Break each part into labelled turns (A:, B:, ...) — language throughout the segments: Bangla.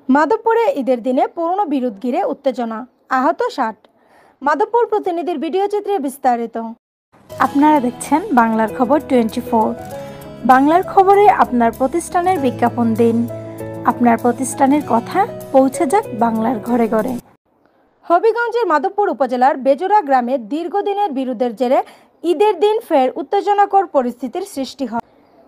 A: মাধবপুরে ঈদের দিনে পুরনো বিরোধ ঘিরে উত্তেজনা, আহত ৬০। মাধবপুর প্রতিনিধির ভিডিও চিত্রে বিস্তারিত। আপনারা দেখছেন বাংলার খবর 24। বাংলার খবরে আপনার প্রতিষ্ঠানের বিজ্ঞাপন দিন। আপনার প্রতিষ্ঠানের কথা পৌঁছে যাক বাংলার ঘরে ঘরে। হবিগঞ্জের মাধবপুর উপজেলার বেজোড়া গ্রামে দীর্ঘদিনের বিরোধের জেরে ঈদের দিন ফের উত্তেজনাকর পরিস্থিতির সৃষ্টি হয়।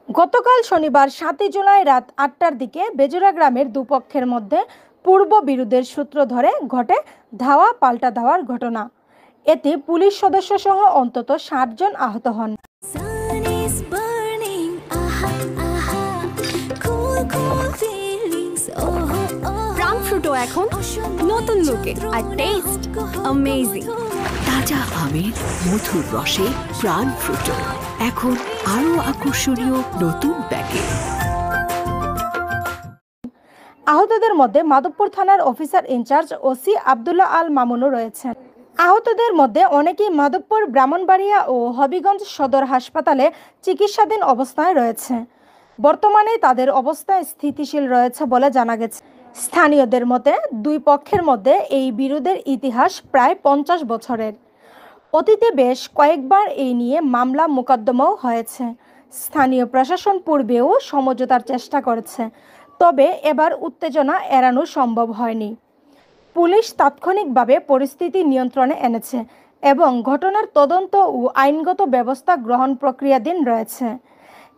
A: গতকাল শনিবার ৭ জুলাই রাত ৮টার দিকে বেজোড়া গ্রামের দুপক্ষের মধ্যে পূর্ব বিরোধের সূত্র ধরে ঘটে ধাওয়া পাল্টা ধাওয়ার ঘটনা। এতে পুলিশ সদস্য সহ অন্তত ৬০ জন আহত হন।
B: প্রাণ ফ্রুটো এখন নতুন লুকে আর টেস্ট অ্যামেজিং।
C: তাজা আমের মধুর রসে প্রাণ ফ্রুটো এখন আরো আকর্ষণীয় নতুন প্যাকে।
A: আহতদের মধ্যে মাধবপুর থানার officer in charge OC Abdullah Al মামুনও রয়েছেন। আহতদের মধ্যে অনেকেই মাধবপুর, ব্রাহ্মণবাড়িয়া ও হবিগঞ্জ সদর হাসপাতালে চিকিৎসাধীন অবস্থায় রয়েছে। বর্তমানে তাদের অবস্থা স্থিতিশীল রয়েছে বলে জানা গেছে। স্থানীয়দের মতে দুই পক্ষের মধ্যে এই বিরোধের ইতিহাস প্রায় ৫০ বছরের। অতীতে বেশ কয়েকবার এই নিয়ে মামলা মোকদ্দমাও হয়েছে। স্থানীয় প্রশাসন পূর্বেও সমঝোতার চেষ্টা করেছে, তবে এবার উত্তেজনা এড়ানো সম্ভব হয়নি। পুলিশ তাৎক্ষণিকভাবে পরিস্থিতি নিয়ন্ত্রণে এনেছে এবং ঘটনার তদন্ত ও আইনগত ব্যবস্থা গ্রহণ প্রক্রিয়াধীন রয়েছে।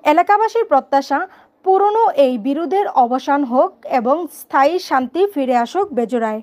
A: এলাকাবাসীর প্রত্যাশা, পুরনো এই বিরোধের অবসান হোক এবং স্থায়ী শান্তি ফিরে আসুক বেজোড়ায়।